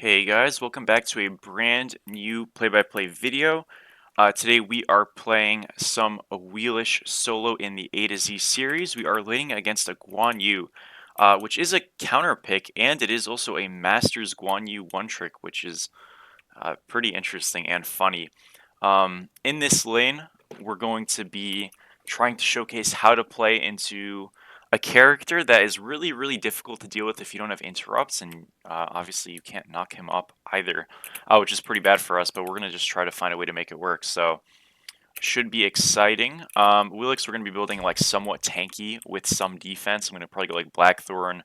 Hey guys, welcome back to a brand new play-by-play video. Today we are playing some Awilix solo in the A to Z series. We are laning against a Guan Yu, which is a counter pick, and it is also a Masters Guan Yu one trick, which is pretty interesting and funny. In this lane, we're going to be trying to showcase how to play into a character that is really, really difficult to deal with if you don't have interrupts, and obviously you can't knock him up either, which is pretty bad for us, but we're going to just try to find a way to make it work, so should be exciting. Awilix, we're going to be building like somewhat tanky with some defense. I'm going to probably go like Blackthorn,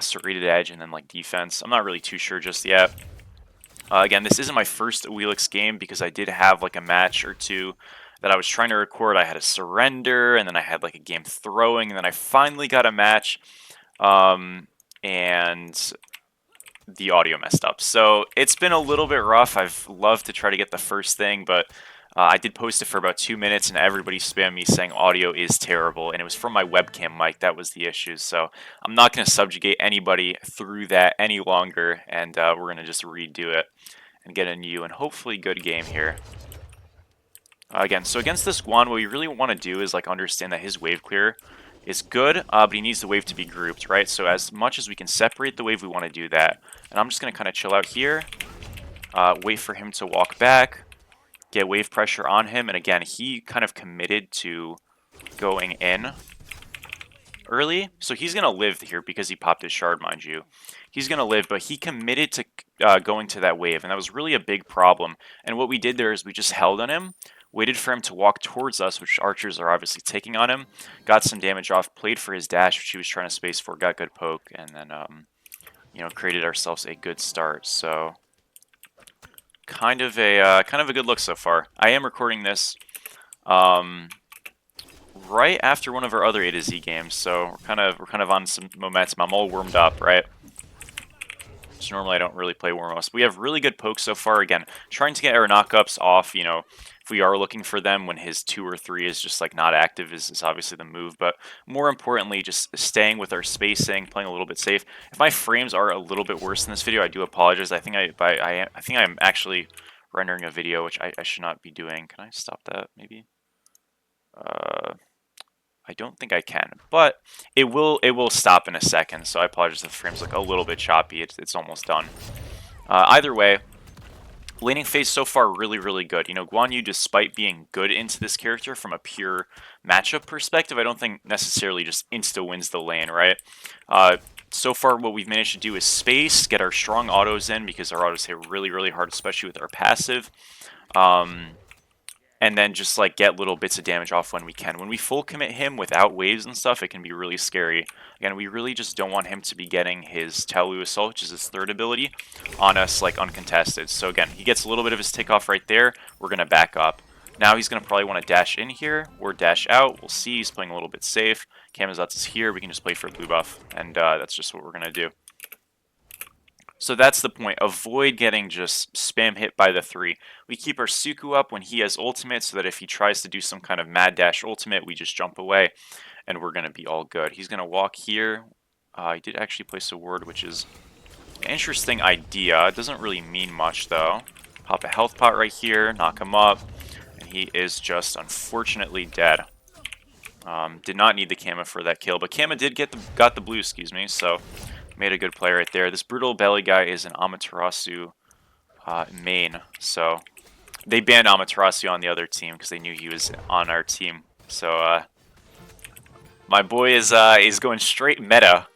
Serrated Edge, and then like defense. I'm not really too sure just yet. Again, this isn't my first Awilix game because I did have like a match or two that I was trying to record. I had a surrender, and then I had like a game throwing, and then I finally got a match, and the audio messed up. So it's been a little bit rough. I've loved to try to get the first thing, but I did post it for about 2 minutes, and everybody spammed me saying audio is terrible, and it was from my webcam mic. That was the issue. So I'm not going to subjugate anybody through that any longer, and we're going to just redo it and get a new and hopefully good game here. Again, so against this Guan, what we really want to do is like understand that his wave clear is good, but he needs the wave to be grouped, right? So as much as we can separate the wave, we want to do that. And I'm just going to kind of chill out here, wait for him to walk back, get wave pressure on him, and again, he kind of committed to going in early, so he's going to live here because he popped his shard, mind you. He's going to live, but he committed to going to that wave, and that was really a big problem. And what we did there is we just held on him, waited for him to walk towards us, which archers are obviously taking on him, got some damage off, played for his dash, which he was trying to space for, got good poke, and then, you know, created ourselves a good start. So kind of a good look so far. I am recording this right after one of our other A to Z games, so we're kind of on some momentum. I'm all warmed up, right? Which normally I don't really play warm-ups. We have really good pokes so far. Again, trying to get our knockups off, you know, if we are looking for them when his 2 or 3 is just like not active is obviously the move, but more importantly, just staying with our spacing, playing a little bit safe. If my frames are a little bit worse in this video, I do apologize. I think I'm actually rendering a video, which I should not be doing. Can I stop that, maybe? I don't think I can, but it will stop in a second, so I apologize if the frames look a little bit choppy. It's almost done. Either way, laning phase so far really, really good. You know, Guan Yu, despite being good into this character from a pure matchup perspective, I don't think necessarily just insta-wins the lane, right? So far, what we've managed to do is space, get our strong autos in, because our autos hit really, really hard, especially with our passive. And then just like get little bits of damage off when we can. When we full commit him without waves and stuff, it can be really scary. Again, we really just don't want him to be getting his Talu Assault, which is his third ability, on us like uncontested. So again, he gets a little bit of his tick off right there. We're going to back up. Now he's going to probably want to dash in here or dash out. We'll see. He's playing a little bit safe. Camazotz is here. We can just play for blue buff, and that's just what we're going to do. So that's the point. Avoid getting just spam hit by the 3. We keep our Suku up when he has ultimate so that if he tries to do some kind of mad dash ultimate, we just jump away and we're going to be all good. He's going to walk here. He did actually place a ward, which is an interesting idea. It doesn't really mean much though. Pop a health pot right here, knock him up, and he is just unfortunately dead. Did not need the Kama for that kill, but Kama did got the blue, excuse me, so made a good play right there. This Brutal Belly guy is an Amaterasu main, so they banned Amaterasu on the other team because they knew he was on our team. So my boy is going straight meta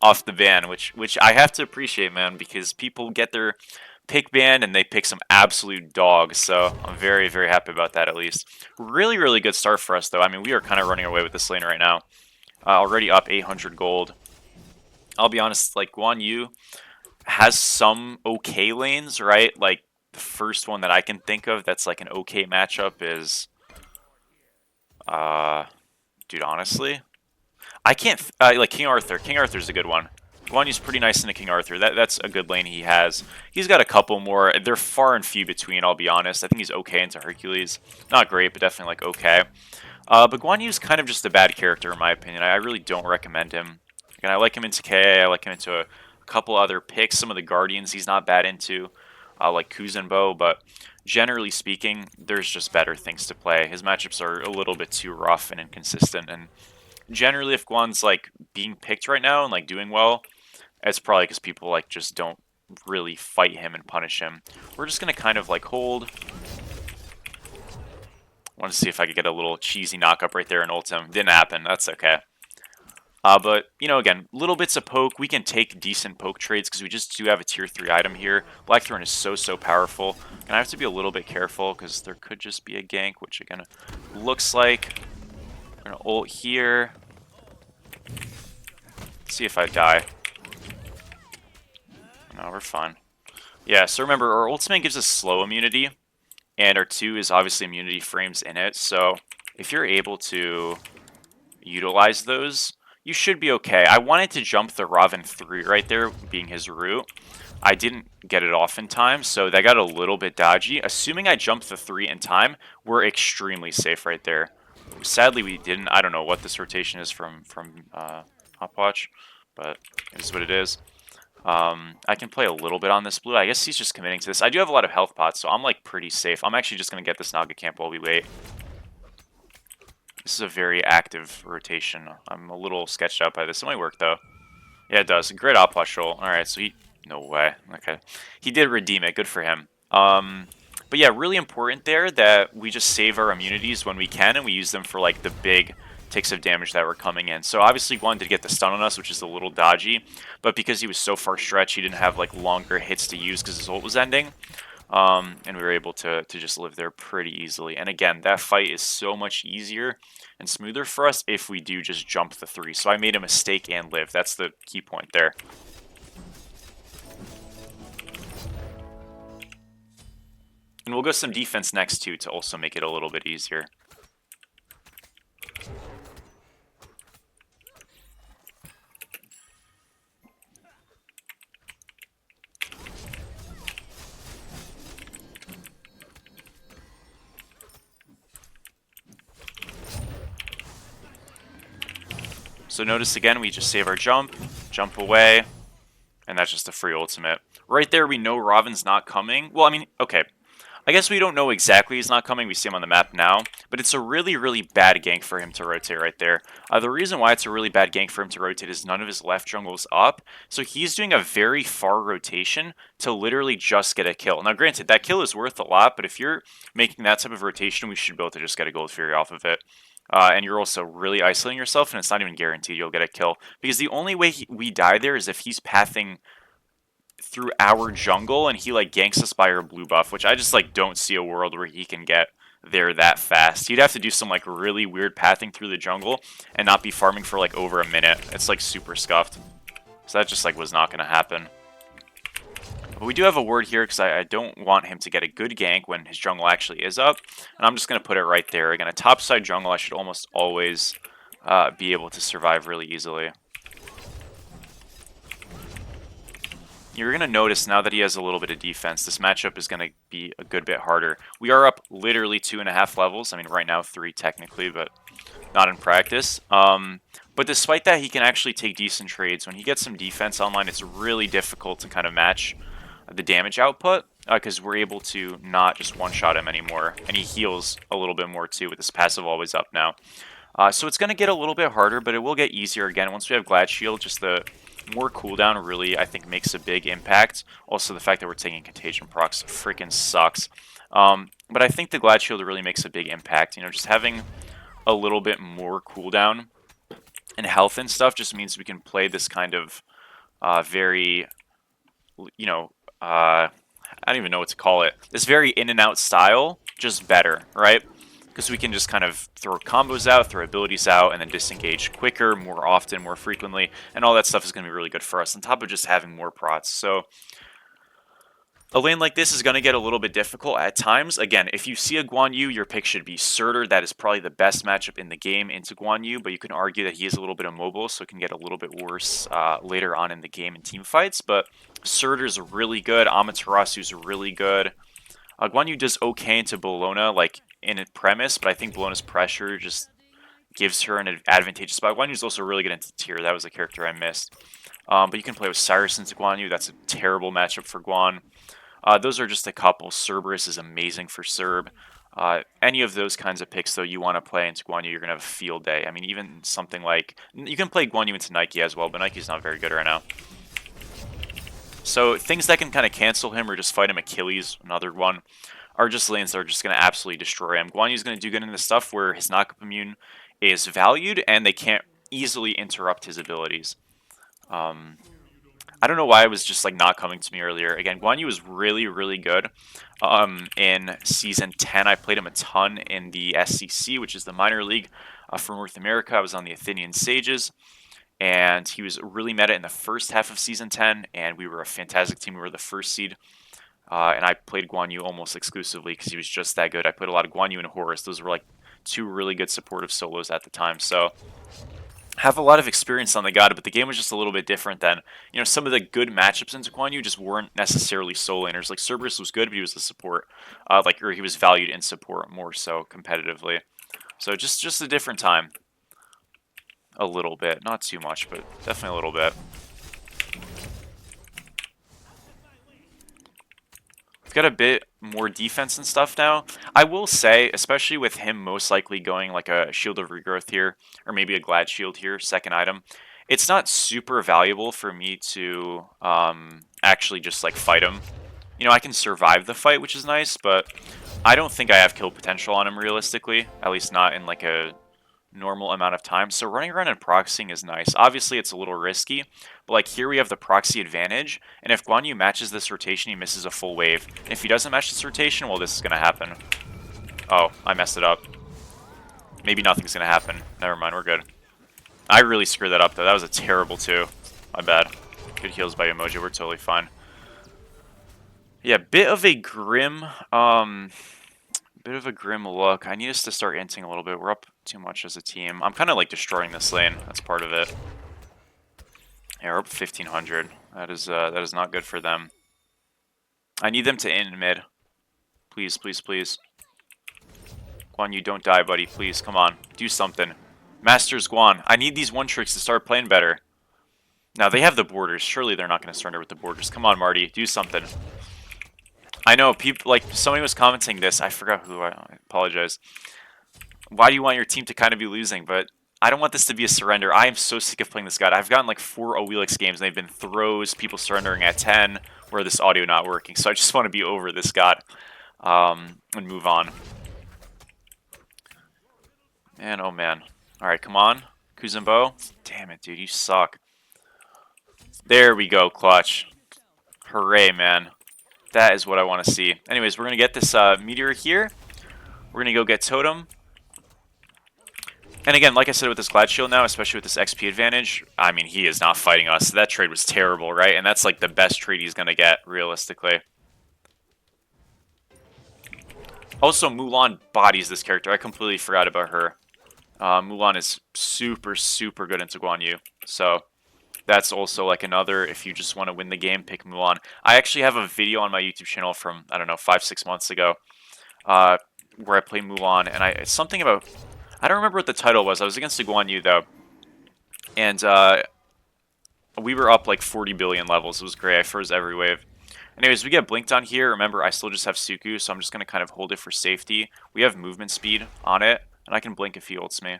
off the ban, which I have to appreciate, man, because people get their pick banned and they pick some absolute dogs. So I'm very, very happy about that at least. Really, really good start for us though. I mean, we are kind of running away with this lane right now. Already up 800 gold. I'll be honest, like, Guan Yu has some okay lanes, right? Like, the first one that I can think of that's, like, an okay matchup is... dude, honestly? I can't... like, King Arthur. King Arthur's a good one. Guan Yu's pretty nice into King Arthur. That's a good lane he has. He's got a couple more. They're far and few between, I'll be honest. I think he's okay into Hercules. Not great, but definitely, like, okay. But Guan Yu's kind of just a bad character, in my opinion. I really don't recommend him. And I like him into KA, I like him into a couple other picks. Some of the Guardians he's not bad into, like Kuzenbo, but generally speaking, there's just better things to play. His matchups are a little bit too rough and inconsistent, and generally if Guan's like being picked right now and like doing well, it's probably because people like just don't really fight him and punish him. We're just gonna kind of like hold. Want to see if I could get a little cheesy knockup right there and ult him. Didn't happen. That's okay. But, you know, again, little bits of poke. We can take decent poke trades because we just do have a tier 3 item here. Blackthorn is so, so powerful. And I have to be a little bit careful because there could just be a gank, which again looks like. I'm going to ult here. Let's see if I die. No, we're fine. Yeah, so remember, our ultimate gives us slow immunity. And our 2 is obviously immunity frames in it. So if you're able to utilize those, you should be okay. I wanted to jump the Raven 3 right there, being his root. I didn't get it off in time, so that got a little bit dodgy. Assuming I jumped the 3 in time, we're extremely safe right there. Sadly, we didn't. I don't know what this rotation is from Hopwatch, but it is what it is. I can play a little bit on this blue. I guess he's just committing to this. I do have a lot of health pots, so I'm like pretty safe. I'm actually just going to get this Naga camp while we wait. This is a very active rotation. I'm a little sketched out by this. It might work, though. Yeah, it does. Great Hopwatch roll. Alright, so he... No way. Okay. He did redeem it. Good for him. But yeah, really important there that we just save our immunities when we can, and we use them for, like, the big ticks of damage that were coming in. So obviously Guan did get the stun on us, which is a little dodgy, but because he was so far stretched, he didn't have, like, longer hits to use because his ult was ending. And we were able to just live there pretty easily. And again, that fight is so much easier and smoother for us if we do just jump the 3. So I made a mistake and live. That's the key point there. And we'll go some defense next too to also make it a little bit easier. So notice again, we just save our jump away, and that's just a free ultimate. Right there, we know Raven's not coming. Well, I mean, okay. I guess we don't know exactly he's not coming. We see him on the map now, but it's a really, really bad gank for him to rotate right there. The reason why it's a really bad gank for him to rotate is none of his left jungle's up, so he's doing a very far rotation to literally just get a kill. Now, granted, that kill is worth a lot, but if you're making that type of rotation, we should be able to just get a Gold Fury off of it. And you're also really isolating yourself, and it's not even guaranteed you'll get a kill. Because the only way we die there is if he's pathing through our jungle and he like ganks us by our blue buff, which I just like don't see a world where he can get there that fast. He'd have to do some like really weird pathing through the jungle and not be farming for like over a minute. It's like super scuffed. So that just like was not going to happen. But we do have a ward here because I don't want him to get a good gank when his jungle actually is up. And I'm just going to put it right there. Again, a topside jungle I should almost always be able to survive really easily. You're going to notice now that he has a little bit of defense, this matchup is going to be a good bit harder. We are up literally 2.5 levels. I mean, right now 3 technically, but not in practice. But despite that, he can actually take decent trades. When he gets some defense online, it's really difficult to kind of match the damage output because we're able to not just one-shot him anymore. And he heals a little bit more too with his passive always up now. So it's going to get a little bit harder, but it will get easier again. Once we have Glad Shield, just the more cooldown really, I think, makes a big impact. Also, the fact that we're taking Contagion procs freaking sucks. But I think the Glad Shield really makes a big impact. You know, just having a little bit more cooldown and health and stuff just means we can play this kind of very, you know, I don't even know what to call it. This very in and out style, just better, right? Because we can just kind of throw combos out, throw abilities out, and then disengage quicker, more often, more frequently, and all that stuff is going to be really good for us, on top of just having more prots. So a lane like this is going to get a little bit difficult at times. Again, if you see a Guan Yu, your pick should be Surtur. That is probably the best matchup in the game into Guan Yu, but you can argue that he is a little bit immobile, so it can get a little bit worse later on in the game in team fights. But Surtur's really good. Amaterasu's really good. Guan Yu does okay into Bologna, like in a premise, but I think Bologna's pressure just gives her an advantageous spot. Guan Yu's also really good into tier. That was a character I missed. But you can play with Cyrus into Guan Yu. That's a terrible matchup for Guan. Those are just a couple. Cerberus is amazing for Cerb. Any of those kinds of picks, though, you want to play into Guan Yu, you're going to have a field day. I mean, even something like... You can play Guan Yu into Nike as well, but Nike's not very good right now. So things that can kind of cancel him or just fight him, Achilles, another one, are just lanes that are just going to absolutely destroy him. Guan Yu's going to do good in the stuff where his knockup immune is valued and they can't easily interrupt his abilities. I don't know why it was just like not coming to me earlier. Again, Guan Yu was really, really good in Season 10. I played him a ton in the SCC, which is the minor league for North America. I was on the Athenian Sages, and he was really meta in the first half of Season 10, and we were a fantastic team. We were the first seed, and I played Guan Yu almost exclusively because he was just that good. I played a lot of Guan Yu and Horus. Those were like two really good supportive solos at the time, so... have a lot of experience on the god, but the game was just a little bit different then. You know, some of the good matchups into Guan Yu just weren't necessarily solo laners. Like, Cerberus was good, but he was the support. Or he was valued in support more so competitively. So just a different time. A little bit. Not too much, but definitely a little bit. We've got a bit more defense and stuff now. I will say, especially with him most likely going like a Shield of Regrowth here, or maybe a Glad Shield here, second item, it's not super valuable for me to actually just like fight him. You know, I can survive the fight, which is nice, but I don't think I have kill potential on him realistically, at least not in like a normal amount of time. So running around and proxying is nice. Obviously, it's a little risky, but like here we have the proxy advantage, and if Guan Yu matches this rotation, he misses a full wave. And if he doesn't match this rotation, well, this is going to happen. Oh, I messed it up. Maybe nothing's going to happen. Never mind, we're good. I really screwed that up, though. That was a terrible 2. My bad. Good heals by Emoji. We're totally fine. Yeah, bit of a grim look. I need us to start inting a little bit. We're up too much as a team. I'm kind of like destroying this lane. That's part of it. Yeah, we're up 1,500. That is not good for them. I need them to in mid. Please, please, please. Guan Yu, don't die, buddy. Please, come on. Do something. Masters Guan. I need these one tricks to start playing better. Now, they have the borders. Surely they're not going to surrender with the borders. Come on, Marty. Do something. I know, people, like, somebody was commenting this. I forgot who. I apologize. Why do you want your team to kind of be losing? But I don't want this to be a surrender. I am so sick of playing this god. I've gotten like 4 Awilix games, and they've been throws, people surrendering at 10, where this audio not working. So I just want to be over this god and move on. Man, oh man. Alright, come on. Kuzumbo. Damn it, dude. You suck. There we go, clutch. Hooray, man. That is what I want to see. Anyways, we're going to get this meteor here. We're going to go get Totem. And again, like I said with this Glad Shield now, especially with this XP advantage, I mean, he is not fighting us. That trade was terrible, right? And that's like the best trade he's going to get, realistically. Also, Mulan bodies this character. I completely forgot about her. Mulan is super, super good into Guan Yu. So that's also like another, if you just want to win the game, pick Mulan. I actually have a video on my YouTube channel from, I don't know, 5-6 months ago where I play Mulan. And it's something about... I don't remember what the title was. I was against a Guan Yu, though. And we were up like 40 billion levels. It was great. I froze every wave. Anyways, we get blinked on here. Remember, I still just have Suku, so I'm just going to kind of hold it for safety. We have movement speed on it, and I can blink if he ults me.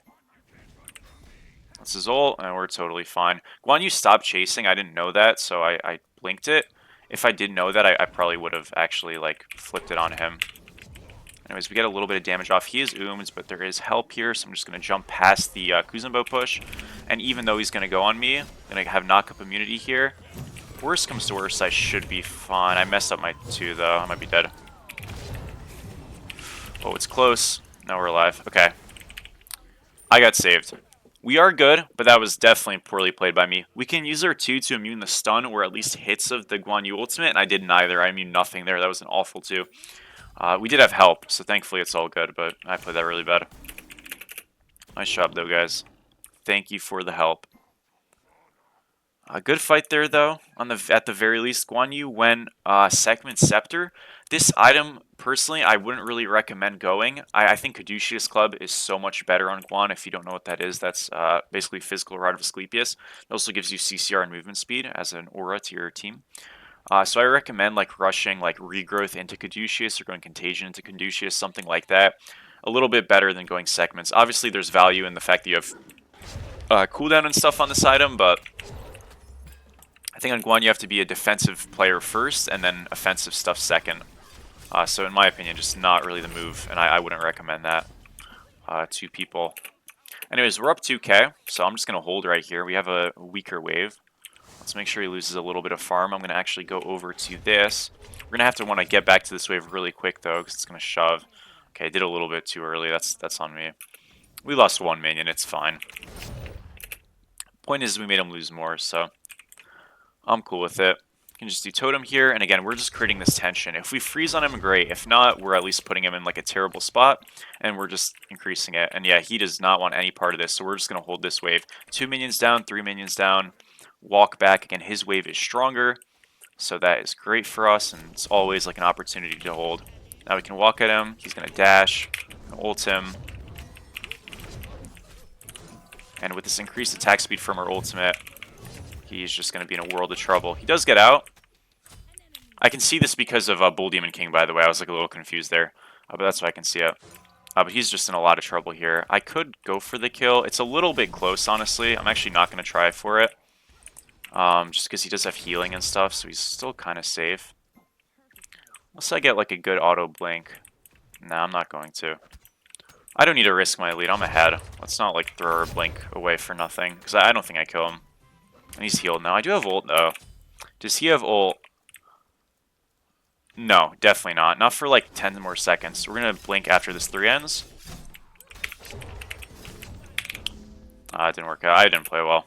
That's his ult, and we're totally fine. Guan Yu stopped chasing. I didn't know that, so I blinked it. If I did know that, I probably would have actually like flipped it on him. Anyways, we get a little bit of damage off. He is Ooms, but there is help here, so I'm just going to jump past the Kuzumbo push. And even though he's going to go on me, I'm going to have knock-up immunity here. Worst comes to worst, I should be fine. I messed up my 2, though. I might be dead. Oh, it's close. Now we're alive. Okay. I got saved. We are good, but that was definitely poorly played by me. We can use our 2 to immune the stun, or at least hits of the Guan Yu ultimate, and I did neither. I immune nothing there. That was an awful 2. We did have help, so thankfully it's all good, but I played that really bad. Nice job, though, guys. Thank you for the help. A good fight there, though. At the very least, Guan Yu went Segment Scepter. This item, personally, I wouldn't really recommend going. I think Caduceus Club is so much better on Guan. If you don't know what that is, that's basically Physical Rod of Asclepius. It also gives you CCR and movement speed as an aura to your team. So I recommend like rushing like Regrowth into Caduceus or going Contagion into Caduceus, something like that. A little bit better than going Segments. Obviously, there's value in the fact that you have cooldown and stuff on this item, but I think on Guan you have to be a defensive player first and then offensive stuff second. So in my opinion, just not really the move, and I wouldn't recommend that to people. Anyways, we're up 2k, so I'm just going to hold right here. We have a weaker wave. Let's make sure he loses a little bit of farm. I'm going to actually go over to this. We're going to have to want to get back to this wave really quick, though, because it's going to shove. Okay, I did a little bit too early. That's on me. We lost one minion. It's fine. Point is we made him lose more, so I'm cool with it. You can just do totem here, and again, we're just creating this tension. If we freeze on him, great. If not, we're at least putting him in like a terrible spot, and we're just increasing it. And yeah, he does not want any part of this, so we're just going to hold this wave. 2 minions down, 3 minions down, walk back. Again, his wave is stronger, so that is great for us, and it's always like an opportunity to hold. Now we can walk at him. He's going to dash, ult him. And with this increased attack speed from our ultimate, he's just going to be in a world of trouble. He does get out. I can see this because of Bull Demon King, by the way. I was like a little confused there, but that's why I can see it. But he's just in a lot of trouble here. I could go for the kill. It's a little bit close, honestly. I'm actually not going to try for it. Just because he does have healing and stuff, so he's still kind of safe. Unless I get like a good auto blink. Nah, I'm not going to. I don't need to risk my lead. I'm ahead. Let's not like throw our blink away for nothing, because I don't think I kill him. And he's healed now. I do have ult, though. Does he have ult? No, definitely not. Not for like 10 more seconds. We're going to blink after this 3 ends. It didn't work out. I didn't play well.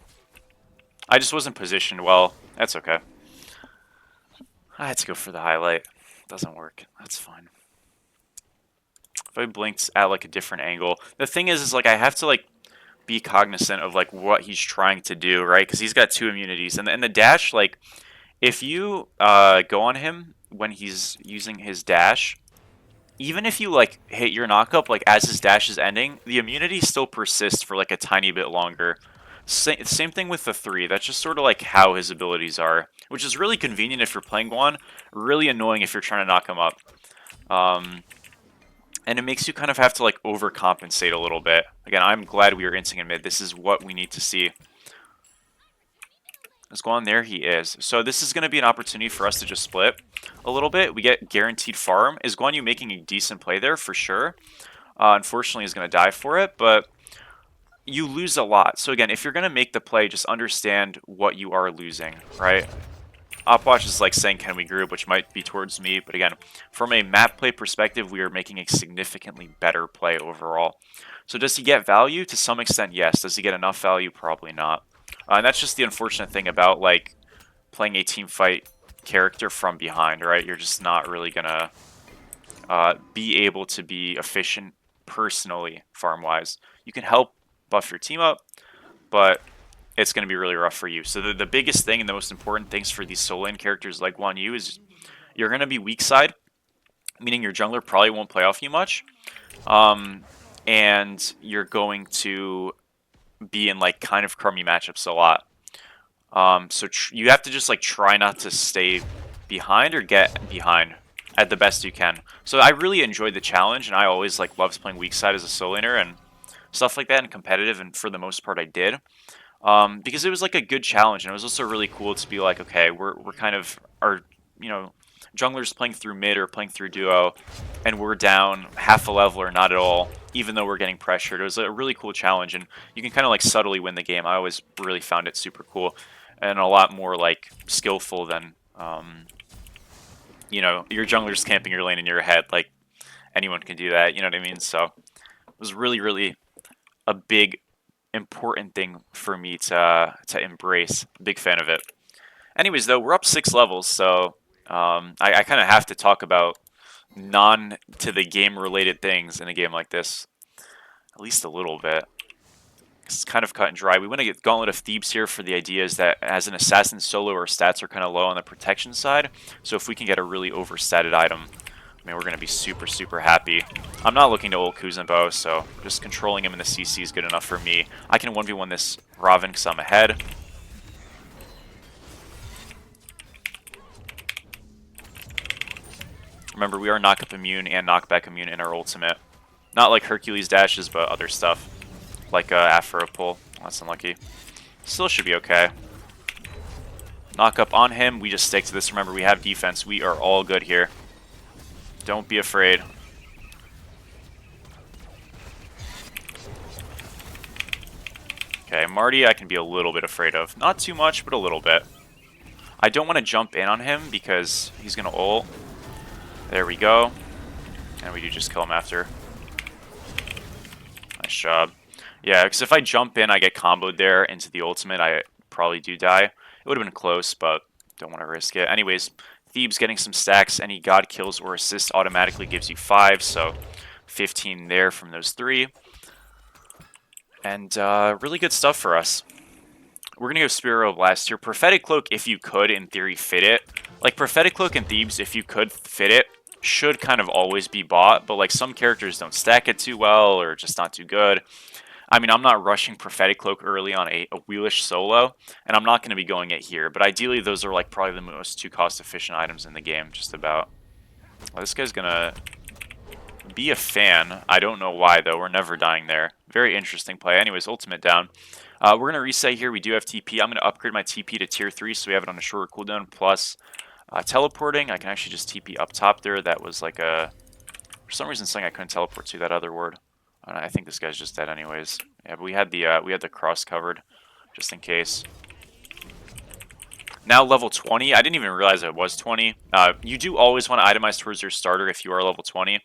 I just wasn't positioned well. That's okay. I had to go for the highlight. Doesn't work. That's fine. If I blinked at like a different angle. The thing is like I have to like be cognizant of like what he's trying to do, right? Because he's got 2 immunities. And the dash, like, if you go on him when he's using his dash, even if you like hit your knockup like as his dash is ending, the immunity still persists for like a tiny bit longer. Same thing with the 3. That's just sort of like how his abilities are, which is really convenient if you're playing Guan, really annoying if you're trying to knock him up. And it makes you kind of have to like overcompensate a little bit. Again, I'm glad we are inting in mid. This is what we need to see. Let's go on there. He is. So this is going to be an opportunity for us to just split a little bit. We get guaranteed farm. Is Guan Yu making a decent play there? For sure. Unfortunately, he's going to die for it, but you lose a lot. So again, if you're going to make the play, just understand what you are losing, right? Opwatch is like saying, can we group, which might be towards me. But again, from a map play perspective, we are making a significantly better play overall. So does he get value? To some extent, yes. Does he get enough value? Probably not. And that's just the unfortunate thing about like playing a team fight character from behind, right? You're just not really gonna be able to be efficient personally farm-wise. You can help buff your team up, but it's going to be really rough for you. So the biggest thing and the most important things for these solo lane characters like Guan Yu is you're going to be weak side, meaning your jungler probably won't play off you much, and you're going to be in like kind of crummy matchups a lot. So you have to just like try not to stay behind or get behind at the best you can. So I really enjoyed the challenge, and I always like loves playing weak side as a solo laner and stuff like that and competitive, and for the most part I did. Because it was like a good challenge, and it was also really cool to be like, okay, we're kind of our, you know, junglers playing through mid or playing through duo, and we're down half a level or not at all, even though we're getting pressured. It was a really cool challenge, and you can kind of like subtly win the game. I always really found it super cool and a lot more like skillful than, you know, your jungler's camping your lane in your head. Like anyone can do that, you know what I mean? So it was really, really a big important thing for me to embrace. Big fan of it. Anyways, though, we're up 6 levels, so I kind of have to talk about non-to-the-game related things in a game like this. At least a little bit. It's kind of cut and dry. We want to get Gauntlet of Thebes here for the idea is that as an assassin solo, our stats are kind of low on the protection side. So if we can get a really overstated item, I mean, we're going to be super, super happy. I'm not looking to ult Kuzenbo, so just controlling him in the CC is good enough for me. I can 1v1 this Raven because I'm ahead. Remember, we are knock-up immune and knockback immune in our ultimate. Not like Hercules dashes, but other stuff. Like Afro pull. That's unlucky. Still should be okay. Knock up on him. We just stick to this. Remember, we have defense. We are all good here. Don't be afraid. Okay, Marty I can be a little bit afraid of. Not too much, but a little bit. I don't want to jump in on him because he's going to ult. There we go. And we do just kill him after. Nice job. Yeah, because if I jump in, I get comboed there into the ultimate. I probably do die. It would have been close, but don't want to risk it. Anyways, Thebes getting some stacks. Any god kills or assists automatically gives you 5, so 15 there from those 3. And really good stuff for us. We're going to go Spiro Blast here. Prophetic Cloak, if you could, in theory, fit it. Like, Prophetic Cloak and Thebes, if you could fit it, should kind of always be bought. But, like, some characters don't stack it too well or just not too good. I mean, I'm not rushing Prophetic Cloak early on a Awilix solo, and I'm not going to be going it here. But ideally, those are like probably the most 2 cost-efficient items in the game, just about. Well, this guy's going to be a fan. I don't know why, though. We're never dying there. Very interesting play. Anyways, ultimate down. We're going to reset here. We do have TP. I'm going to upgrade my TP to tier 3, so we have it on a shorter cooldown. Plus, teleporting. I can actually just TP up top there. That was like a... For some reason, something I couldn't teleport to, that other word. I think this guy's just dead anyways. Yeah, but we had the cross covered, just in case. Now level 20. I didn't even realize it was 20. You do always want to itemize towards your starter if you are level 20.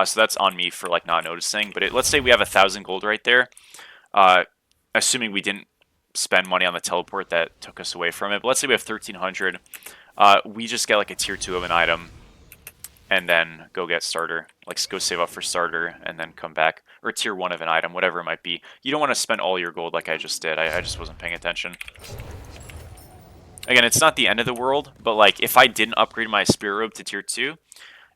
So that's on me for like not noticing. But let's say we have 1,000 gold right there. Assuming we didn't spend money on the teleport that took us away from it. But let's say we have 1,300. We just get like a tier 2 of an item. And then go get starter. Like, go save up for starter and then come back. Or tier 1 of an item, whatever it might be. You don't want to spend all your gold like I just did. I just wasn't paying attention. Again, it's not the end of the world, but like, if I didn't upgrade my Spirit Robe to tier 2,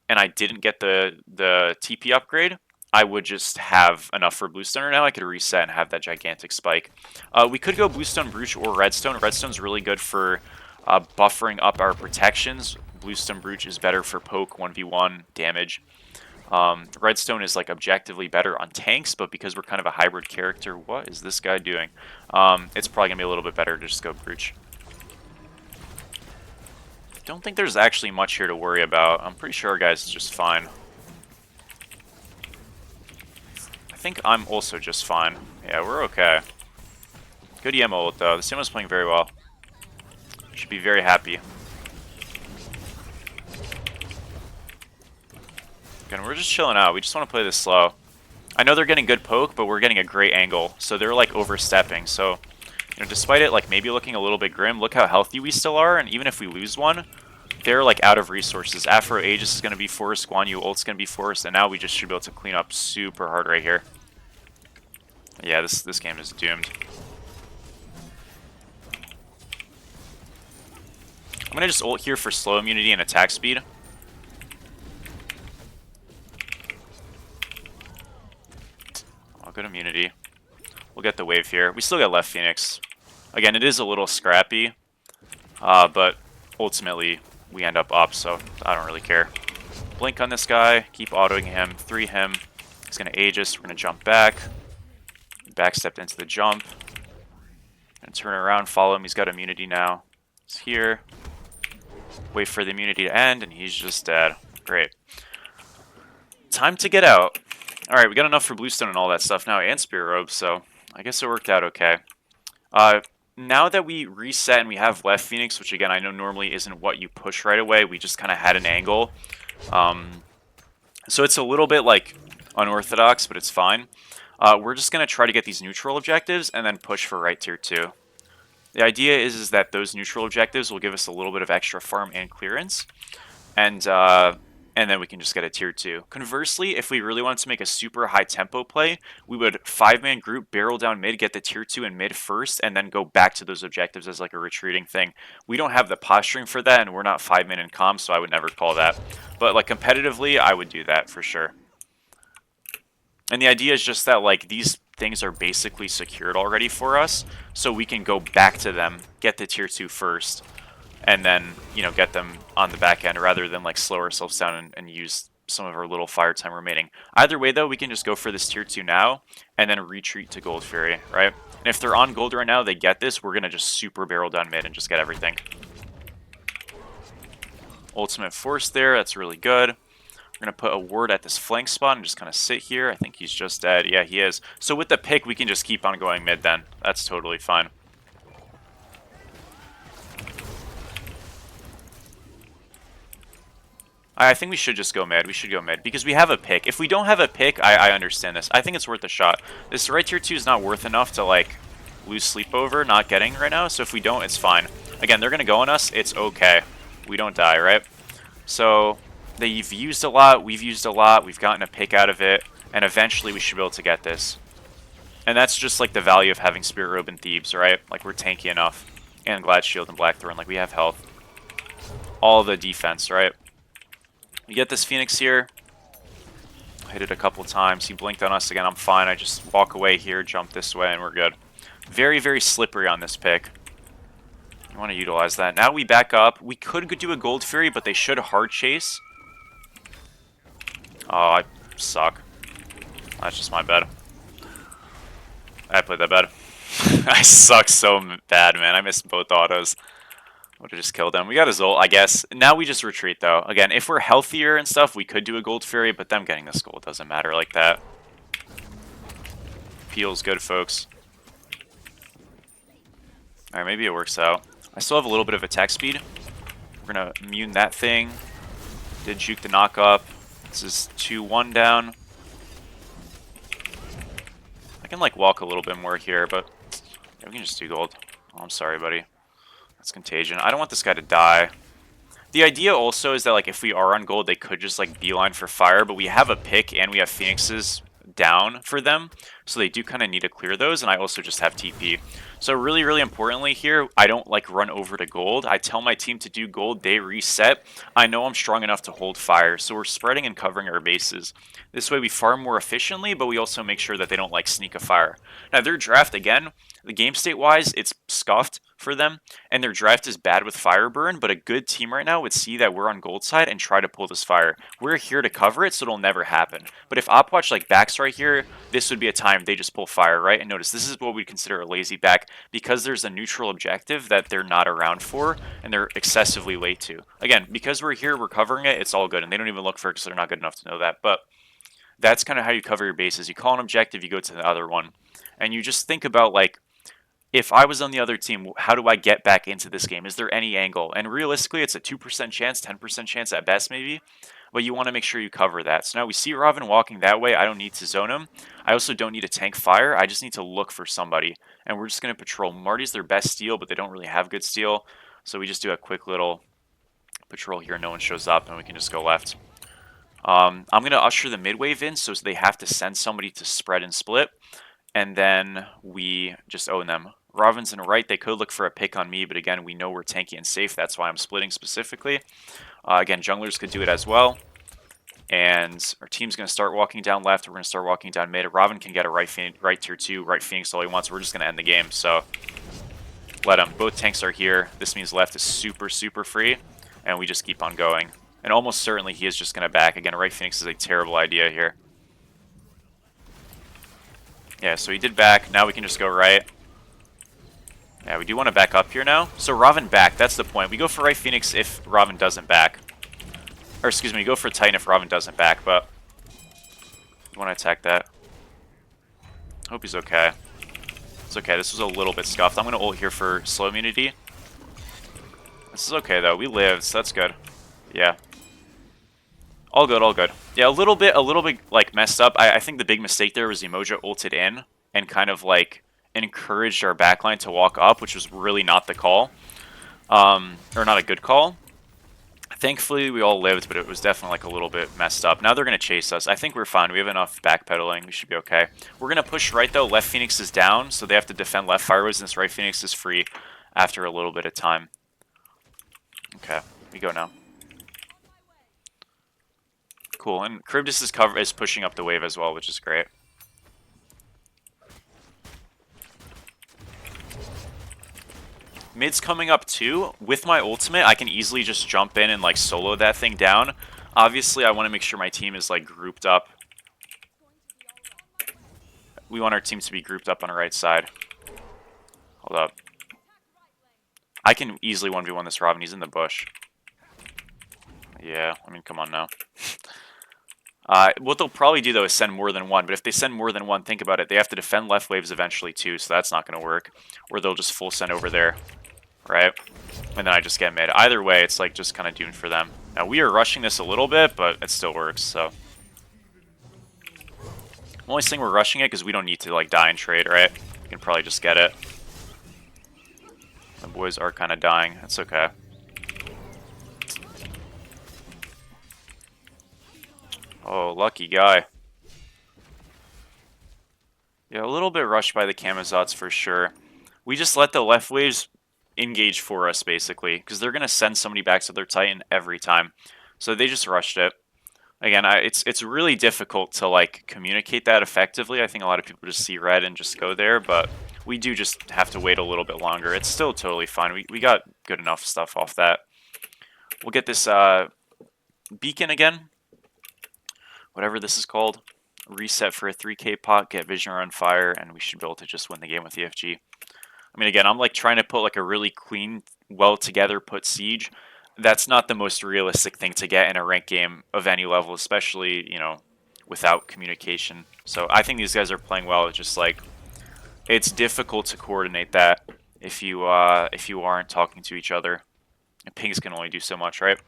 and I didn't get the TP upgrade, I would just have enough for Bluestone. Or now I could reset and have that gigantic spike. We could go Bluestone, Brooch, or Redstone. Redstone's really good for buffering up our protections. Bluestone Brooch is better for poke, 1v1, damage. Redstone is like objectively better on tanks, but because we're kind of a hybrid character, what is this guy doing? It's probably going to be a little bit better to just go Brooch. Don't think there's actually much here to worry about. I'm pretty sure our guy's just fine. I think I'm also just fine. Yeah, we're okay. Good EMO ult though. The Simo's playing very well. Should be very happy. Again, we're just chilling out. We just want to play this slow. I know they're getting good poke, but we're getting a great angle. So they're like overstepping. So, you know, despite it like maybe looking a little bit grim, look how healthy we still are. And even if we lose one, they're like out of resources. Afro Aegis is going to be forced. Guan Yu ult's going to be forced. And now we just should be able to clean up super hard right here. Yeah, this game is doomed. I'm going to just ult here for slow immunity and attack speed. Good immunity. We'll get the wave here. We still got left Phoenix. Again, it is a little scrappy, but ultimately we end up, so I don't really care. Blink on this guy, keep autoing him, 3 him. He's going to Aegis, we're going to jump back. Backstep into the jump. And turn around, follow him, he's got immunity now. He's here. Wait for the immunity to end, and he's just dead. Great. Time to get out. Alright, we got enough for Bluestone and all that stuff now, and Spirit Robe, so I guess it worked out okay. Now that we reset and we have left Phoenix, which again I know normally isn't what you push right away, we just kind of had an angle. So it's a little bit like unorthodox, but it's fine. We're just going to try to get these neutral objectives and then push for right tier 2. The idea is that those neutral objectives will give us a little bit of extra farm and clearance. And and then we can just get a tier 2. Conversely, if we really wanted to make a super high tempo play, we would 5-man group, barrel down mid, get the tier 2 in mid first, and then go back to those objectives as like a retreating thing. We don't have the posturing for that, and we're not 5-man in comms, so I would never call that. But like competitively, I would do that for sure. And the idea is just that like these things are basically secured already for us, so we can go back to them, get the tier 2 first, and then, you know, get them on the back end rather than like slow ourselves down and use some of our little fire time remaining. Either way though, we can just go for this tier 2 now and then retreat to Gold Fury, right? And if they're on gold right now, they get this, we're gonna just super barrel down mid and just get everything. Ultimate force there, that's really good. We're gonna put a ward at this flank spot and just kind of sit here. I think he's just dead. Yeah, he is. So with the pick, we can just keep on going mid then. That's totally fine. I think we should just go mid. We should go mid because we have a pick. If we don't have a pick, I understand this. I think it's worth a shot. This right tier 2 is not worth enough to like lose sleep over not getting right now. So if we don't, it's fine. Again, they're going to go on us. It's okay. We don't die, right? So they've used a lot. We've used a lot. We've gotten a pick out of it. And eventually we should be able to get this. And that's just like the value of having Spirit Robe and Thebes, right? Like we're tanky enough. And Glad Shield and Blackthorn. Like we have health. All the defense, right? We get this Phoenix here. Hit it a couple times. He blinked on us again. I'm fine. I just walk away here, jump this way, and we're good. Very, very slippery on this pick. I want to utilize that. Now we back up. We could do a Gold Fury, but they should hard chase. Oh, I suck. That's just my bad. I played that bad. I suck so bad, man. I missed both autos. Would have just killed him. We got his ult, I guess. Now we just retreat, though. Again, if we're healthier and stuff, we could do a Gold Fury, but them getting this gold doesn't matter like that. Peel's good, folks. Alright, maybe it works out. I still have a little bit of attack speed. We're going to immune that thing. Did juke the knock up. This is 2-1 down. I can, like, walk a little bit more here, but yeah, we can just do gold. Oh, I'm sorry, buddy. That's contagion. I don't want this guy to die. The idea also is that like if we are on gold, they could just like beeline for fire, but we have a pick and we have Phoenixes down for them, so they do kind of need to clear those, and I also just have TP. So really, really importantly here, I don't like run over to gold. I tell my team to do gold, they reset. I know I'm strong enough to hold fire, so we're spreading and covering our bases. This way we farm more efficiently, but we also make sure that they don't like sneak a fire. Now their draft, again, the game state wise, it's scuffed for them, and their draft is bad with fire burn, but a good team right now would see that we're on gold side and try to pull this fire. We're here to cover it, so it'll never happen. But if Opwatch like backs right here, this would be a time they just pull fire, right? And notice this is what we'd consider a lazy back because there's a neutral objective that they're not around for and they're excessively late to. Again, because we're here, we're covering it, it's all good, and they don't even look for it because they're not good enough to know that. But that's kind of how you cover your bases. You call an objective, you go to the other one, and you just think about like, if I was on the other team, how do I get back into this game? Is there any angle? And realistically, it's a 2% chance, 10% chance at best maybe, but you want to make sure you cover that. So now we see Robin walking that way. I don't need to zone him. I also don't need to tank fire. I just need to look for somebody, and we're just going to patrol. Marty's their best steal, but they don't really have good steal, so we just do a quick little patrol here. No one shows up, and we can just go left. I'm going to usher the mid wave in, so they have to send somebody to spread and split, and then we just own them. Robin's in right, they could look for a pick on me, but again, we know we're tanky and safe. That's why I'm splitting specifically. Again, junglers could do it as well. And our team's going to start walking down left. We're going to start walking down mid. Robin can get a right tier 2, right Phoenix all he wants. We're just going to end the game. So let him. Both tanks are here. This means left is super, super free. And we just keep on going. And almost certainly he is just going to back. Again, right Phoenix is a terrible idea here. Yeah, so he did back. Now we can just go right. Yeah, we do want to back up here now. So Robin back, that's the point. We go for right Phoenix if Robin doesn't back. Or excuse me, go for Titan if Robin doesn't back, but we want to attack that. Hope he's okay. It's okay, this was a little bit scuffed. I'm going to ult here for slow immunity. This is okay though, we lived, so that's good. Yeah. All good, all good. Yeah, a little bit like messed up. I think the big mistake there was Emoja ulted in and kind of like encouraged our backline to walk up, which was really not the call, or not a good call. Thankfully, we all lived, but it was definitely like a little bit messed up. Now they're going to chase us. I think we're fine. We have enough backpedaling. We should be okay. We're going to push right, though. Left Phoenix is down, so they have to defend left fire resistance. Right Phoenix is free after a little bit of time. Okay, we go now. Cool, and Charybdis is pushing up the wave as well, which is great. Mid's coming up too. With my ultimate, I can easily just jump in and like solo that thing down. Obviously, I want to make sure my team is like grouped up. We want our team to be grouped up on the right side. Hold up. I can easily 1v1 this Robin. He's in the bush. Yeah, I mean, come on now. What they'll probably do, though, is send more than one. But if they send more than one, think about it. They have to defend left waves eventually, too, so that's not going to work. Or they'll just full send over there, right? And then I just get mid. Either way, it's like just kind of doomed for them. Now, we are rushing this a little bit, but it still works, so. The only thing we're rushing it because we don't need to, like, die and trade, right? We can probably just get it. The boys are kind of dying. That's okay. Oh, lucky guy. Yeah, a little bit rushed by the Kamazots for sure. We just let the left waves engage for us, basically, because they're going to send somebody back to their Titan every time. So they just rushed it. Again, it's really difficult to, like, communicate that effectively. I think a lot of people just see red and just go there, but we do just have to wait a little bit longer. It's still totally fine. We got good enough stuff off that. We'll get this beacon again. Whatever this is called. Reset for a 3k pot, get Visioner on fire, and we should be able to just win the game with EFG. I mean, again, I'm like trying to put like a really clean, well together put siege. That's not the most realistic thing to get in a ranked game of any level, especially, you know, without communication. So I think these guys are playing well. It's just like, it's difficult to coordinate that if you aren't talking to each other. And pings can only do so much, right?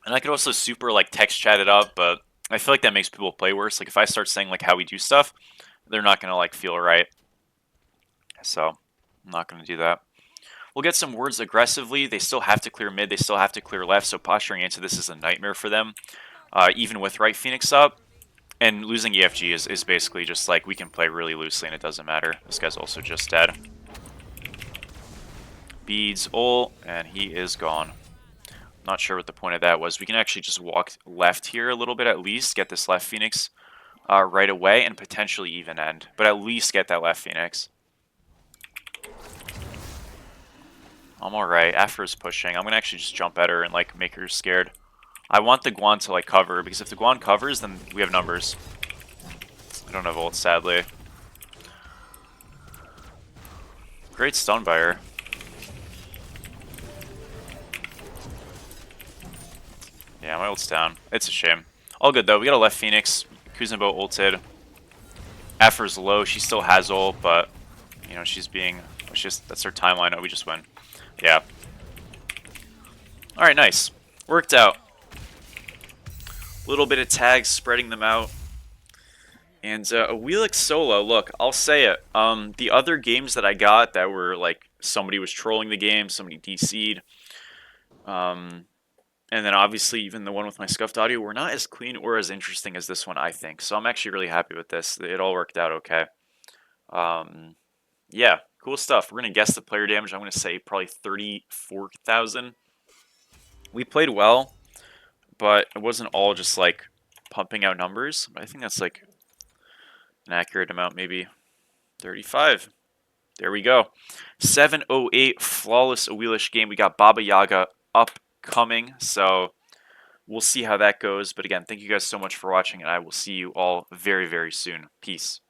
And I could also super like text chat it up, but I feel like that makes people play worse. Like if I start saying like how we do stuff, they're not gonna like feel right. So I'm not gonna do that. We'll get some words aggressively. They still have to clear mid. They still have to clear left. So posturing into this is a nightmare for them, even with right Phoenix up. And losing EFG is basically just like we can play really loosely and it doesn't matter. This guy's also just dead. Beads ult, and he is gone. Not sure what the point of that was. We can actually just walk left here a little bit at least, get this left Phoenix right away, and potentially even end. But at least get that left Phoenix. I'm alright. Afra's pushing. I'm going to actually just jump at her and like make her scared. I want the Guan to like cover, because if the Guan covers, then we have numbers. I don't have ult, sadly. Great stun by her. Yeah, my ult's down. It's a shame. All good, though. We got a left Phoenix. Kuzenbo ulted. Afra's low. She still has ult, but, you know, she's being... that's her timeline. Oh, we just win. Yeah. Alright, nice. Worked out. Little bit of tags, spreading them out. And Awilix solo, look, I'll say it. The other games that I got that were, like, somebody was trolling the game, somebody DC'd. And then obviously even the one with my scuffed audio were not as clean or as interesting as this one, I think. So I'm actually really happy with this. It all worked out okay. Yeah, cool stuff. We're going to guess the player damage. I'm going to say probably 34,000. We played well, but it wasn't all just like pumping out numbers. I think that's like an accurate amount, maybe 35. There we go. 708 flawless Awilix game. We got Baba Yaga upcoming, so we'll see how that goes. But again, thank you guys so much for watching, and I will see you all very, very soon. Peace.